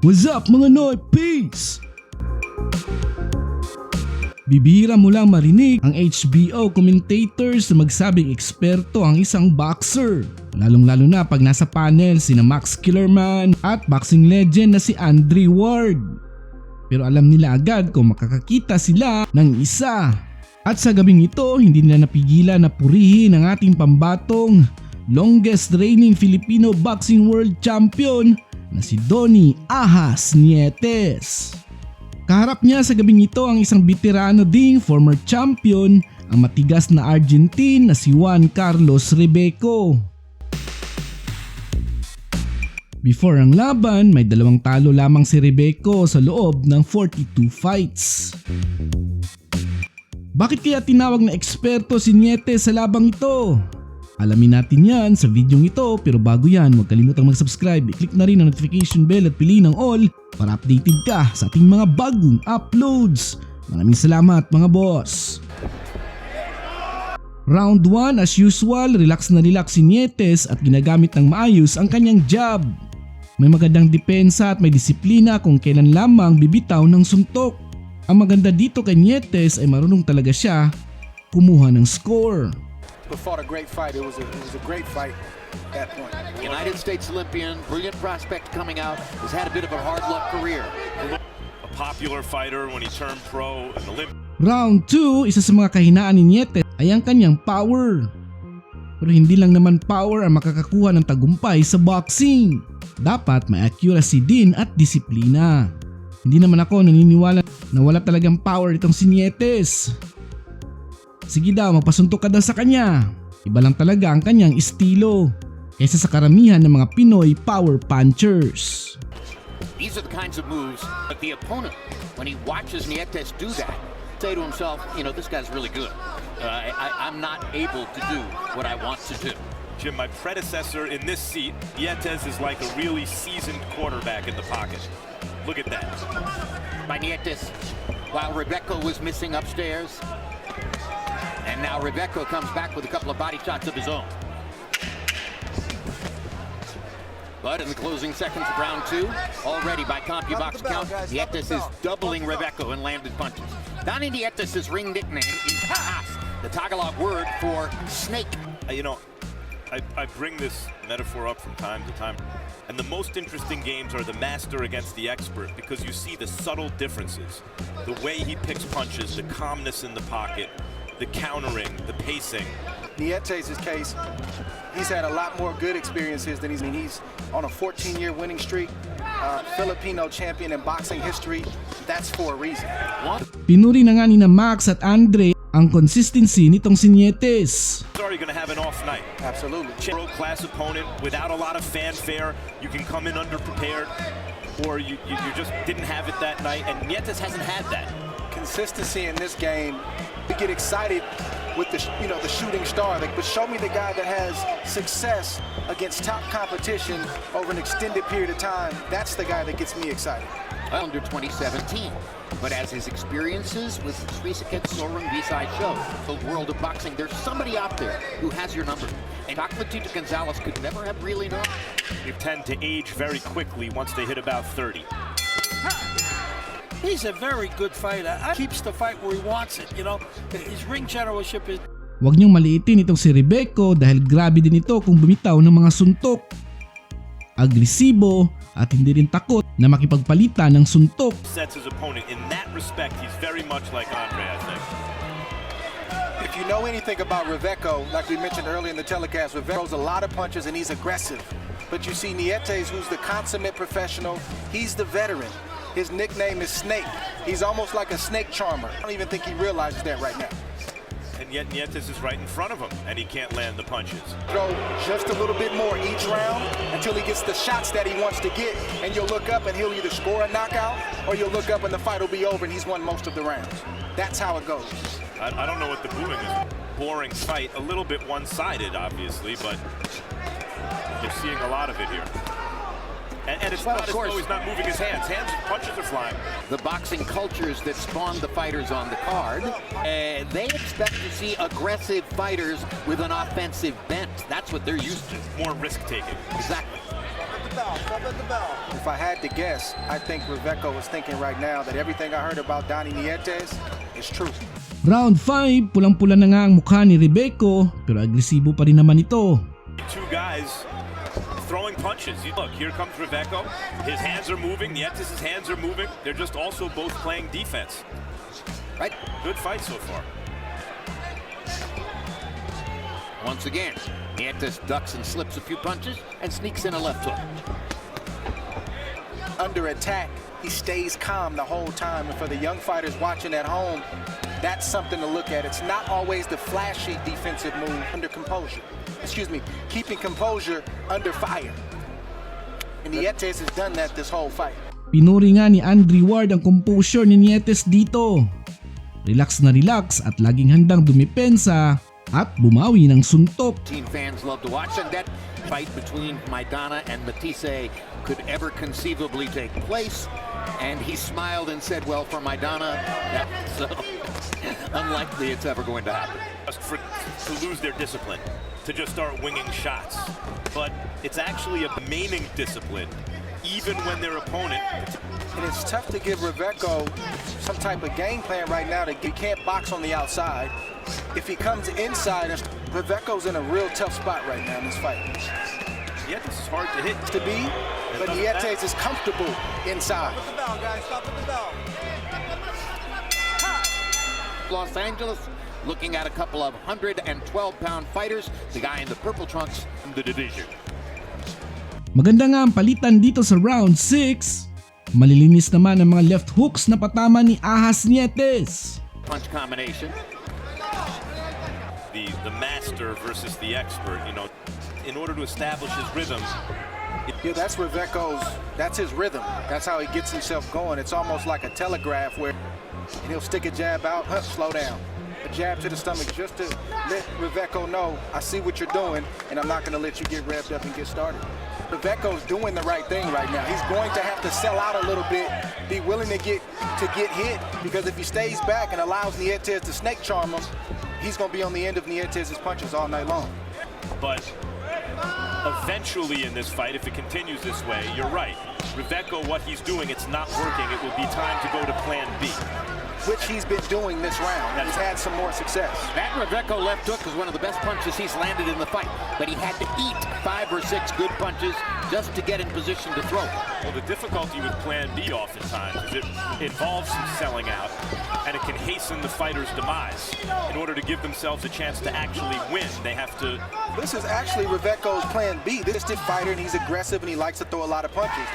What's up mga Noypis? Bibihira mo lang marinig ang HBO commentators na magsabing eksperto ang isang boxer. Lalong-lalo na pag nasa panel sina Max Killerman at boxing legend na si Andre Ward. Pero alam nila agad kung makakakita sila ng isa. At sa gabing ito, hindi nila napigilan na purihin ang ating pambatong longest reigning Filipino boxing world champion na si Donnie Nietes. Kaharap niya sa gabing ito ang isang veterano ding former champion, ang matigas na Argentine na si Juan Carlos Rebeco. Before ang laban, may 2 talo lamang si Rebeco sa loob ng 42 fights. Bakit kaya tinawag na eksperto si Nietes sa labang ito? Alamin natin yan sa videong ito, pero bago yan, huwag kalimutang mag-subscribe, i-click na rin ang notification bell at piliin ang all para updated ka sa ating mga bagong uploads. Maraming salamat mga boss! Round 1 as usual, relax na relax si Nietes at ginagamit ng maayos ang kanyang jab. May magandang depensa at may disiplina kung kailan lamang bibitaw ng suntok. Ang maganda dito kay Nietes ay marunong talaga siya kumuha ng score. Fought a great fight. It was a great fight at that point. United States Olympian, brilliant prospect coming out, has had a bit of a hard luck career. A popular fighter when he turned pro and Olympic. Round 2, isa sa mga kahinaan ni Nietes ay ang kanyang power. Pero hindi lang naman power ang makakakuha ng tagumpay sa boxing. Dapat may accuracy din at disiplina. Hindi naman ako naniniwala na wala talagang power itong si Nietes. Sige daw, magpasuntok ka daw sa kanya. Iba lang talaga ang kanyang estilo kaysa sa karamihan ng mga Pinoy power punchers. These are the kinds of moves that the opponent, when he watches Nietes do that, say to himself, you know, this guy's really good. I'm not able to do what I want to do. Jim, my predecessor in this seat, Nietes is like a really seasoned quarterback in the pocket. Look at that. By Nietes, while Rebeco was missing upstairs. And now Rebeco comes back with a couple of body shots of his own. But in the closing seconds of round 2, already by CompuBox count, Nietes is doubling Rebeco in landed punches. Donnie Nietes' ring nickname is Tahas, the Tagalog word for snake. You know, I bring this metaphor up from time to time. And the most interesting games are the master against the expert because you see the subtle differences. The way he picks punches, the calmness in the pocket, the countering, the pacing. Nietes' case, he's had a lot more good experiences than he's on a 14-year winning streak. Filipino champion in boxing history. That's for a reason. Pinuri na nga ni Max at Andre ang consistency nitong si Nietes. Sorry, gonna have an off night. Absolutely. World-class opponent without a lot of fanfare. You can come in underprepared, or you just didn't have it that night, and Nietes hasn't had that. Consistency in this game. We get excited with the shooting star, but show me the guy that has success against top competition over an extended period of time. That's the guy that gets me excited. Under 2017, but as his experiences with Srisaket Sorung B-side show, the world of boxing, there's somebody out there who has your number. And Tito Gonzalez could never have really known. They tend to age very quickly once they hit about 30. He's a very good fighter. Keeps the fight where he wants it, you know. His ring generalship is... Huwag niyong maliitin itong si Rebeco dahil grabe din ito kung bumitaw ng mga suntok. Agresibo at hindi rin takot na makipagpalitan ng suntok. Sets his opponent. In that respect, he's very much like Andre, I think. If you know anything about Rebeco, like we mentioned earlier in the telecast, Rebeco throws a lot of punches and he's aggressive. But you see Nietes, who's the consummate professional, he's the veteran. His nickname is Snake. He's almost like a snake charmer. I don't even think he realizes that right now. And yet Nietes is right in front of him, and he can't land the punches. Throw just a little bit more each round until he gets the shots that he wants to get, and you'll look up and he'll either score a knockout, or you'll look up and the fight will be over and he's won most of the rounds. That's how it goes. I don't know what the booing is. Boring fight, a little bit one-sided, obviously, but you're seeing a lot of it here. And it's Well, not of as though course. he's not moving his hands. Punches are flying. The boxing cultures that spawned the fighters on the card, they expect to see aggressive fighters with an offensive bent. That's what they're used to. More risk-taking. Exactly. If I had to guess, I think Reveco is thinking right now that everything I heard about Donnie Nietes is true. Round 5, pulang-pula na nga ang mukha ni Reveco pero agresibo pa rin naman ito. Two guys throwing punches. You look, here comes Reveco. His hands are moving. Nietes' hands are moving. They're just also both playing defense. Right? Good fight so far. Once again, Nietes ducks and slips a few punches and sneaks in a left hook. Under attack, he stays calm the whole time. And for the young fighters watching at home, that's something to look at. It's not always the flashy defensive move under composure. Keeping composure under fire. And Nietes has done that this whole fight. Pinuri nga ni Andre Ward ang composure ni Nietes dito. Relax na relax at laging handang dumipensa at bumawi ng suntok. Team fans love to watch, and that fight between Maidana and Matisse could ever conceivably take place. And he smiled and said, well, for Maidana, that's unlikely it's ever going to happen. To lose their discipline, to just start winging shots. But it's actually a remaining discipline, even when their opponent... And it's tough to give Reveco some type of game plan right now that he can't box on the outside. If he comes inside, Reveco's in a real tough spot right now in this fight. Nietes is hard to hit. To be, but Nietes is comfortable inside. Stop the bell, guys. Stop the bell. Los Angeles looking at a couple of 112-pound fighters, the guy in the purple trunks in the division. Maganda nga ang palitan dito sa round 6. Malilinis naman ang mga left hooks na patama ni Ahas Nietes. Punch combination. The master versus the expert, you know, in order to establish his rhythm. Yeah, that's his rhythm. That's how he gets himself going. It's almost like a telegraph where he'll stick a jab out, slow down. A jab to the stomach just to let Reveco know, I see what you're doing, and I'm not going to let you get revved up and get started. Reveco's doing the right thing right now. He's going to have to sell out a little bit, be willing to get hit, because if he stays back and allows Nietes to snake charm him, he's going to be on the end of Nietes' punches all night long. But eventually in this fight, if it continues this way, you're right. Reveco, what he's doing, it's not working. It will be time to go to plan B. Which he's been doing this round. He's had some more success. That Reveco left hook was one of the best punches he's landed in the fight, but he had to eat 5 or 6 good punches just to get in position to throw. Well, the difficulty with plan B oftentimes is it involves some selling out, and it can hasten the fighter's demise. In order to give themselves a chance to actually win, they have to... This is actually Reveco's plan B. This is a fighter, and he's aggressive, and he likes to throw a lot of punches.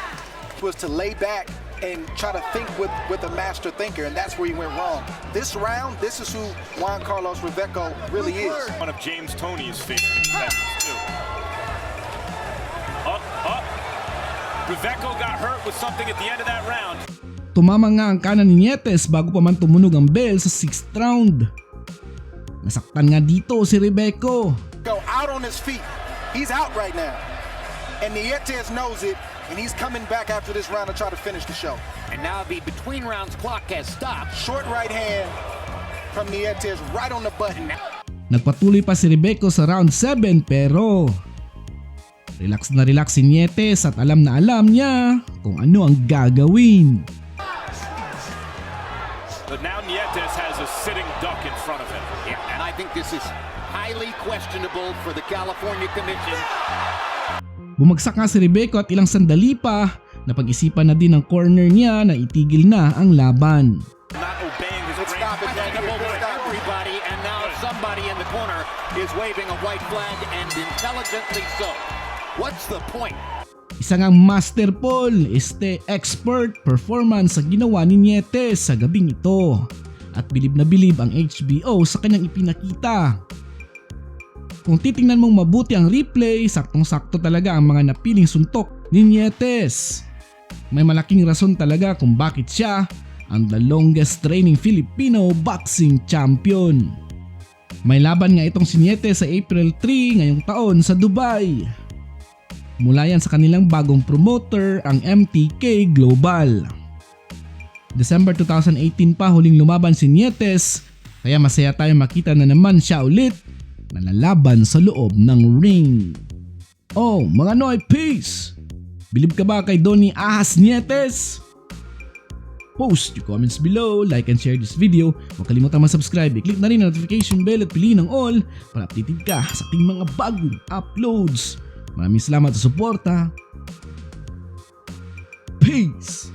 Was to lay back and try to think with a master thinker, and that's where he went wrong. This round, this is who Juan Carlos Reveco really is. One of James Toney's favorite competitors, too. Reveco got hurt with something at the end of that round. Tumama nga ang kanan ni Nietes bago pa man tumunog ang bell sa 6th round. Nasaktan nga dito si Reveco. Go out on his feet. He's out right now. And Nietes knows it. And he's coming back after this round to try to finish the show. And now the between rounds clock has stopped. Short right hand from Nietes right on the button. Nagpatuloy pa si Reveco sa round 7 pero relax na relax si Nietes at alam na alam niya kung ano ang gagawin. But now Nietes has a sitting duck in front of him. Yeah, and I think this is highly questionable for the California Commission. Bumagsak nga si Reveco at ilang sandali pa napag-isipan na din ng corner niya na itigil na ang laban. Not obeying his Everybody, and now somebody in the corner is waving a white flag, and intelligently so. What's the point? Isa ngang masterful, expert performance sa ginawa ni Nietes sa gabing ito. At bilib na bilib ang HBO sa kanyang ipinakita. Kung titingnan mong mabuti ang replay, saktong-sakto talaga ang mga napiling suntok ni Nietes. May malaking rason talaga kung bakit siya ang the longest reigning Filipino boxing champion. May laban nga itong si Nietes sa April 3 ngayong taon sa Dubai. Mula yan sa kanilang bagong promoter, ang MTK Global. December 2018 pa huling lumaban si Nietes, kaya masaya tayo makita na naman siya ulit na lalaban sa loob ng ring. Oh, mga Noypis! Bilib ka ba kay Donnie Ahas Nietes? Post your comments below, like and share this video. Huwag kalimutang mag-subscribe, i-click na rin ang notification bell at piliin ang all para updated ka sa ating mga bagong uploads. Maraming salamat sa suporta. Peace!